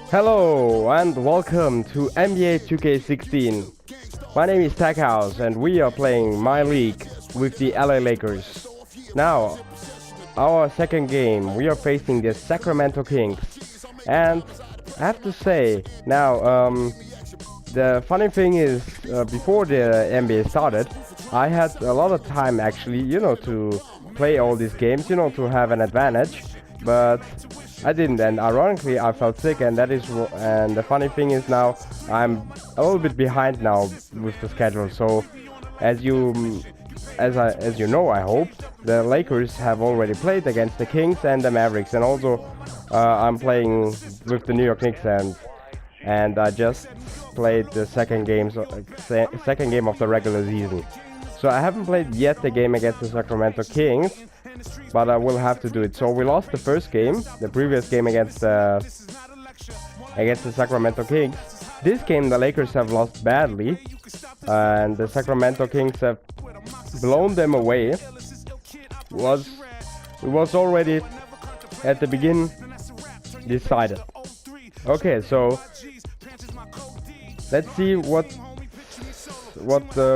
Hello and welcome to NBA 2K16. My name is Techhouse and we are playing my league with the LA Lakers. Now, our second game, we are facing the Sacramento Kings. And I have to say, now, the funny thing is, before the NBA started, I had a lot of time actually, to play all these games, to have an advantage. But I didn't, and ironically, I felt sick, and and the funny thing is now I'm a little bit behind now with the schedule. So, as you know, I hope the Lakers have already played against the Kings and the Mavericks, and also I'm playing with the New York Knicks, and I just played the second game of the regular season. So I haven't played yet the game against the Sacramento Kings, but I will have to do it. So we lost the first game, the previous game against the Sacramento Kings. This game the Lakers have lost badly, and the Sacramento Kings have blown them away. It was already at the beginning decided. Okay, so let's see what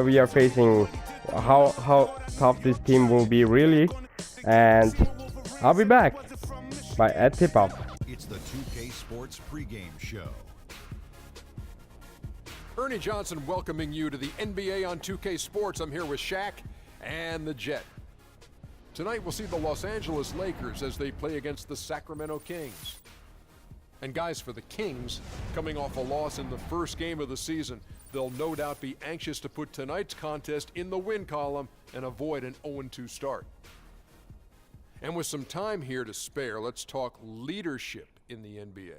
we are facing, how tough this team will be really, and I'll be back at tip-off. It's the 2K Sports pregame show. Ernie Johnson welcoming you to the NBA on 2K Sports. I'm here with Shaq and the Jet. Tonight we'll see the Los Angeles Lakers as they play against the Sacramento Kings. And guys, for the Kings, coming off a loss in the first game of the season, they'll no doubt be anxious to put tonight's contest in the win column and avoid an 0-2 start. And with some time here to spare, let's talk leadership in the NBA.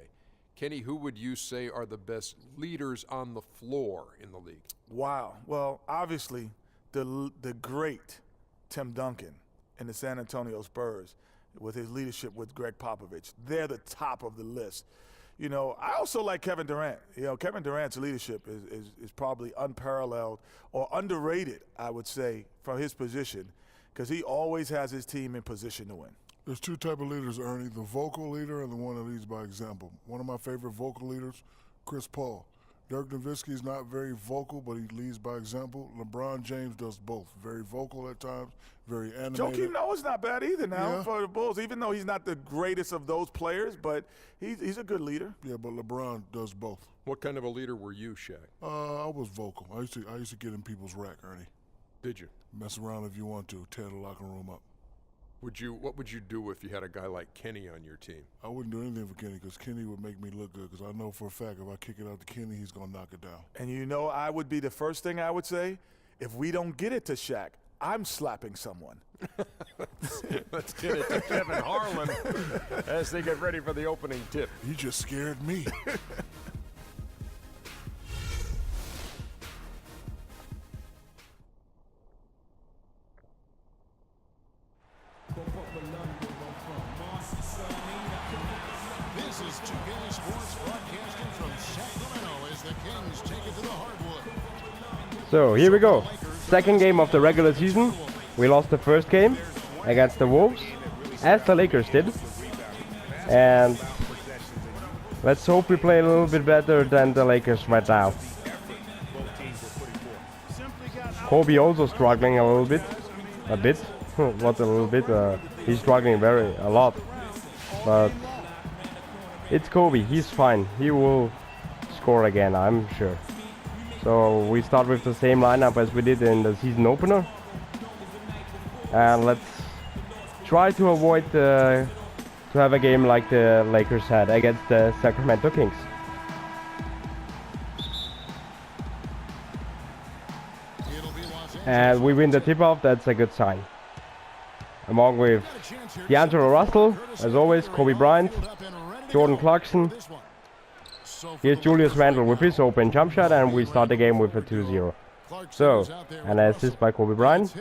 Kenny, who would you say are the best leaders on the floor in the league? Wow. Well, obviously, the great Tim Duncan in the San Antonio Spurs with his leadership with Greg Popovich. They're the top of the list. I also like Kevin Durant. Kevin Durant's leadership is probably unparalleled or underrated, I would say, from his position, because he always has his team in position to win. There's two type of leaders, Ernie, the vocal leader and the one that leads by example. One of my favorite vocal leaders, Chris Paul. Dirk Nowitzki is not very vocal, but he leads by example. LeBron James does both. Very vocal at times, very animated. Joakim Noah's not bad either now for the Bulls, even though he's not the greatest of those players, but he's a good leader. Yeah, but LeBron does both. What kind of a leader were you, Shaq? I was vocal. I used to get in people's rack, Ernie. Did you? Mess around if you want to, tear the locker room up. What would you do if you had a guy like Kenny on your team? I wouldn't do anything for Kenny because Kenny would make me look good, because I know for a fact if I kick it out to Kenny, he's going to knock it down. And I would be the first thing I would say, if we don't get it to Shaq, I'm slapping someone. Let's get it to Kevin Harlan as they get ready for the opening tip. You just scared me. This is 2K Sports broadcasting from Sacramento as the Kings take it to the hardwood. So here we go. Second game of the regular season. We lost the first game against the Wolves, as the Lakers did. And let's hope we play a little bit better than the Lakers right now. Kobe also struggling a little bit. A bit. Not a little bit. He's struggling a lot. But it's Kobe. He's fine. He will score again, I'm sure. So we start with the same lineup as we did in the season opener. And let's try to avoid to have a game like the Lakers had against the Sacramento Kings. And we win the tip-off, that's a good sign. Along with D'Angelo Russell, as always, Kobe Bryant, Jordan Clarkson. Here's Julius Randle with his open jump shot, and we start the game with a 2-0. So, an assist by Kobe Bryant.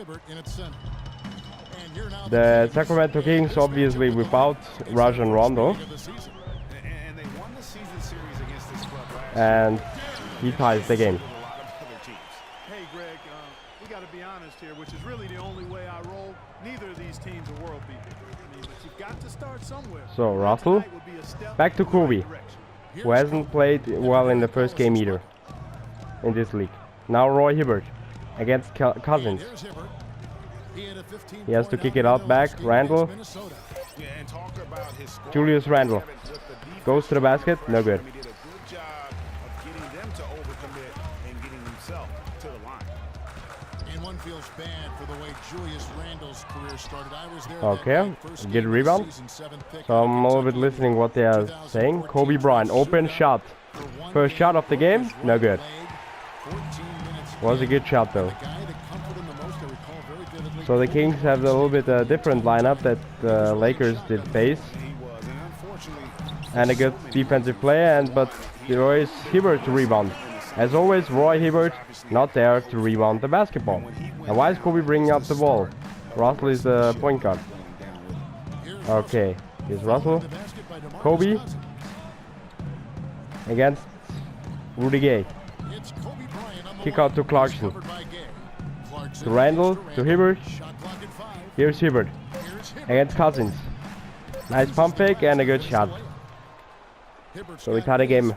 The Sacramento Kings obviously without Rajon Rondo. And he ties the game. Hey Greg, we got to be honest here, which is really the only way I roll. Neither of these teams are world beaters. But you've got to start somewhere. So Russell, back to Kobe. who hasn't played well in the first game either in this league. Now Roy Hibbert against Cousins. Here's Hibbert. He had a 15 He has to point kick it outing out back. against Randall. Minnesota. Yeah, and talk about his scoring Julius Randle with the defense goes to the basket. No good. He did a good job of getting them to overcommit and getting himself to the line. And one feels bad for the way Julius Randle's career started. I was there Okay, that night, first good game of the rebound. season, seventh pick So out of I'm a little bit Kentucky. listening what they are saying. Kobe Bryant, open shot. First shot of the game, no good. Was a good shot though. So the Kings have a little bit different lineup that the Lakers did face, and a good defensive play, but there is Hibbert to rebound. As always, Roy Hibbert not there to rebound the basketball. And why is Kobe bringing up the ball? Russell is the point guard. Okay, here's Russell. Kobe against Rudy Gay. Kick out to Clarkson. To Randall, to Hibbert. Here's Hibbert against Cousins. Nice pump fake and a good shot. So we tie the game.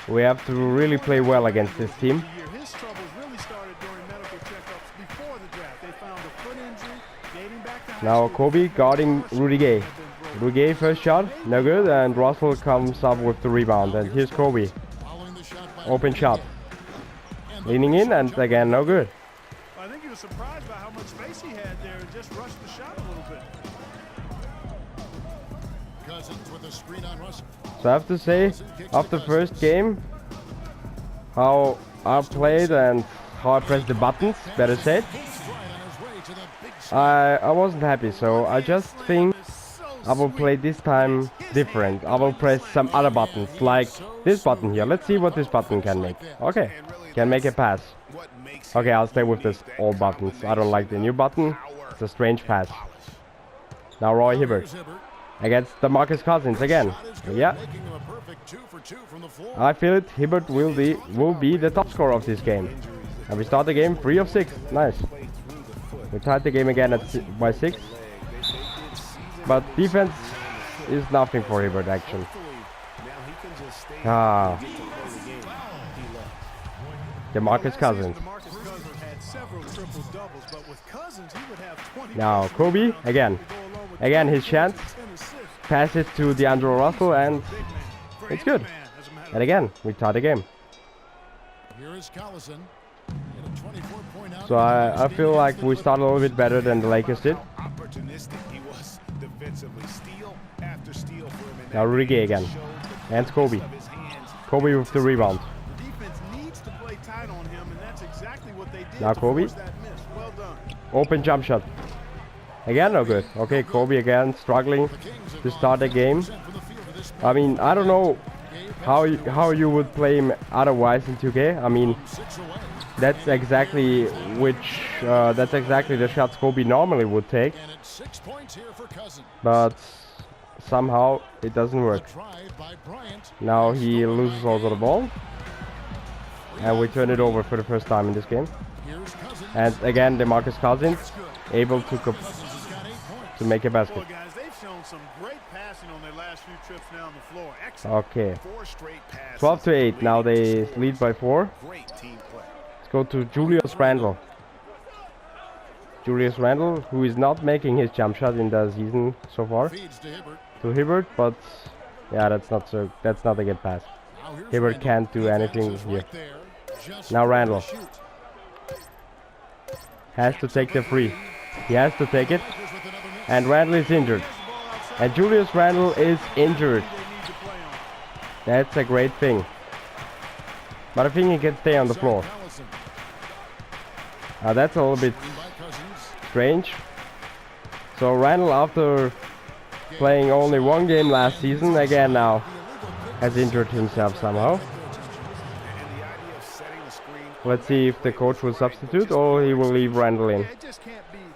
We have to really play well against this team. His troubles really started during medical checkups before the draft. They found a foot injury dating back to high Now school. Kobe guarding Rudy Gay. Rudy Gay first shot, no good, and Russell comes up with the rebound. And here's Kobe. Open shot. Leaning in and again no good. I think he was surprised by how much space he had there and just rushed the shot a little bit. Cousins with a screen on Russell. So I have to say, after first game, how I played and how I pressed the buttons, better said, I wasn't happy. So I just think I will play this time different. I will press some other buttons, like this button here. Let's see what this button can make. Okay, can make a pass. Okay, I'll stay with this old buttons. I don't like the new button. It's a strange pass. Now Roy Hibbert against DeMarcus Cousins again. Yeah, I feel it. Hibbert will be the top scorer of this game. And we start the game 3 of 6. Nice. We tied the game again by 6. But defense is nothing for Hibbert actually. DeMarcus Cousins. Now Kobe again. Again his chance. Pass it to D'Angelo Russell and it's good. And again, we tie the game. So I feel like we started a little bit better than the Lakers did. Now Rudy Gay again. And Kobe. Kobe with the rebound. Now Kobe. Open jump shot. Again no good. Okay, Kobe again struggling to start the game. I mean, I don't know how you would play him otherwise in 2K. I mean, that's exactly the shots Kobe normally would take. But somehow it doesn't work. Now he loses also the ball. And we turn it over for the first time in this game. And again, DeMarcus Cousins able to make a basket. Okay. 12 to 8. Now they lead by 4. Let's go to Julius Randle. Julius Randle, who is not making his jump shot in the season so far. To Hibbert, but yeah, that's not a good pass. Hibbert can't do anything here. Now Randle has to take the free. He has to take it. And Randle is injured. And Julius Randle is injured. That's a great thing. But I think he can stay on the floor. That's a little bit strange. So Randle, after playing only one game last season, again now has injured himself somehow. Let's see if the coach will substitute or he will leave Randle in.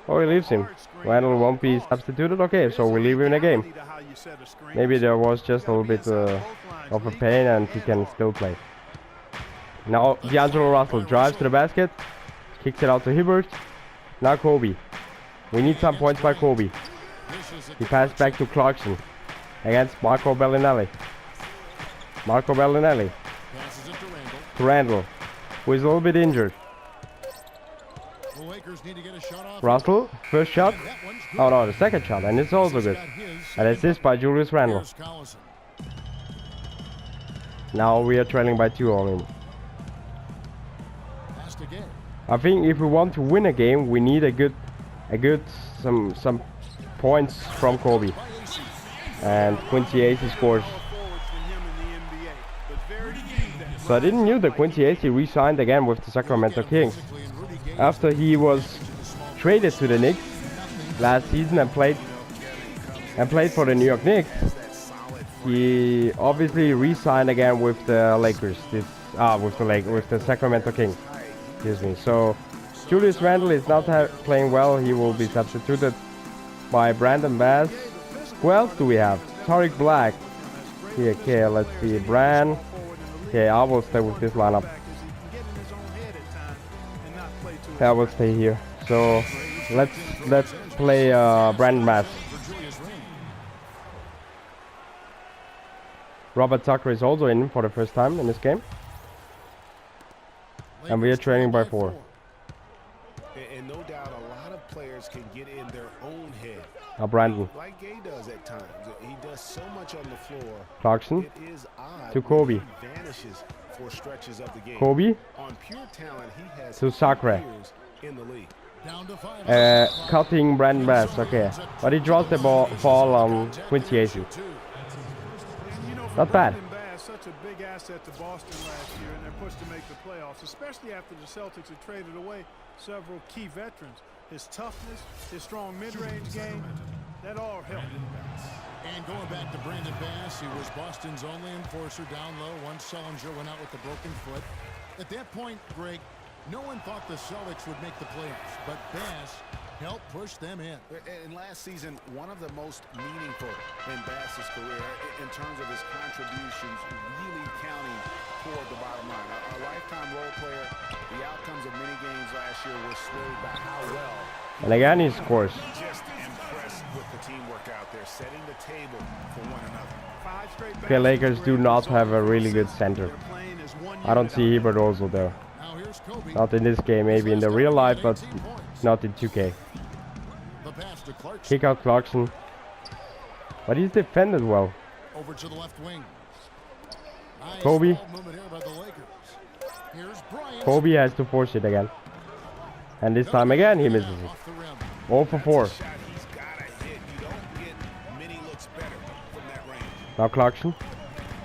Oh, he leaves him. Randle won't be substituted. Okay, so we leave him in the game. Maybe there was just a little bit of a pain and he can still play. Now D'Angelo Russell drives to the basket, kicks it out to Hibbert. Now Kobe. We need some points by Kobe. He passed back to Clarkson against Marco Bellinelli. Marco Bellinelli Passes it to Randall. to Randall, who is a little bit injured. The Lakers need to get a shot off. Russell, first shot. And that one's good. Oh no, the second shot, and it's also He's good. got his An second assist by Julius Randle. Here's Collison. Now we are trailing by 2 on him. Passed again. I think if we want to win a game, we need some points from Kobe. By AC. And Quincy Acey scores. Power forwards from him in the NBA, but very few that So I didn't know that Quincy Acey re-signed again with the Sacramento Kings after he was traded to the Knicks last season and played for the New York Knicks. He obviously re-signed again with the Lakers. With the Sacramento Kings. Excuse me. So Julius Randle is not playing well. He will be substituted by Brandon Bass. Who else do we have? Tariq Black. Here, okay, let's see. Bran. Okay, I will stay with this lineup. I will stay here. So let's play Brandon Bass. Robert Tucker is also in for the first time in this game. And we are trailing by 4. And no doubt a lot of players can get in their own head. Now Brandon. Like Gay does at times. He does so much on the floor. Clarkson It is odd to when Kobe. he vanishes for stretches of the game. Kobe On pure talent, he has to Sacre. years in the league. Down to 5. Cutting Brandon Bass, okay. But he draws the ball on Quincy Acey. Not bad. Brandon Bass, such a big asset to Boston last year, and they're pushed to make the playoffs, especially after the Celtics had traded away several key veterans. His toughness, his strong mid-range game, that all helped. And going back to Brandon Bass, he was Boston's only enforcer down low once Sullinger went out with the broken foot. At that point, Greg, no one thought the Celtics would make the playoffs, but Bass helped push them in. And last season, one of the most meaningful in Bass's career in terms of his contributions, really counting toward the bottom line. A lifetime role player, the outcomes of many games last year were swayed by how well And again he scores. just impressed with the teamwork out there, setting the table for one another. 5 straight Okay, Lakers do not have a really good center. They're playing as one I don't see Hebert also there. Now here's Kobe. Not in this game, maybe in the real life, but not in 2K. The pass to Clarkson. Kick out Clarkson. But he's defended well. Over to the left wing. Nice Kobe. ball movement here by the Lakers. Here's Bryant. Kobe has to force it again. And this time again he misses it. Off the rim. 0 for 4. Shot he's got to hit. You don't get many looks better from that range. Now Clarkson.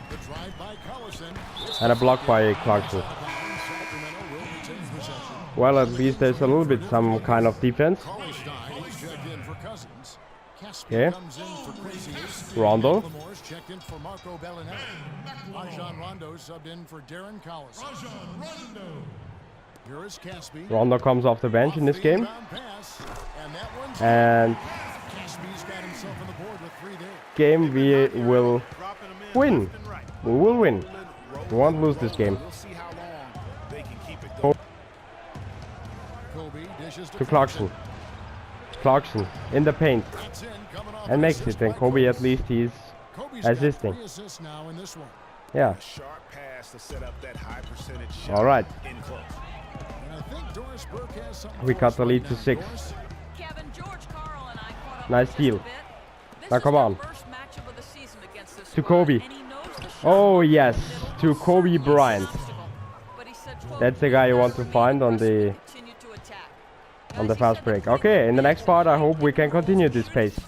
The drive by Collison. And a block by Clarkson. Sacramento will retain possession. Well, at least there's a little bit some kind of defense. He's checked in for Cousins. Caspi Okay. comes in for Crazy Ace. Rondo. Lamore's checked in for Marco Bellinelli. Rajon Rondo subbed in for Darren Collison. Here is Caspi. Rondo comes off the bench in this game. Inbound pass, and that one's And Caspi's got himself on the board with 3 there. game we will dropping them in win. left and right. We will win. We won't lose this game. We'll see how long they can keep it going. Kobe dishes To Clarkson. Clarkson in the paint That's in, coming off and an makes assist it. And by Kobe at least he's Kobe's got assisting. 3 assists now in this one. Yeah. A sharp pass to set up that high percentage shot. All right. In close. And I think Doris Burke has something We for cut us the right lead to now. 6. Doris? Kevin, George Karl and I caught up Nice just steal. a bit. This Now is come their on. first matchup of the season against this To squad, Kobe. and he knows the shot Oh clock yes, in the middle to will Kobe certainly be an Bryant. obstacle. But he said, quote, That's the guy you want to "There's find no on need for the us to continue to attack." on the Guys, he fast said break. the Okay, in the next part I hope we can Lakers continue this pace.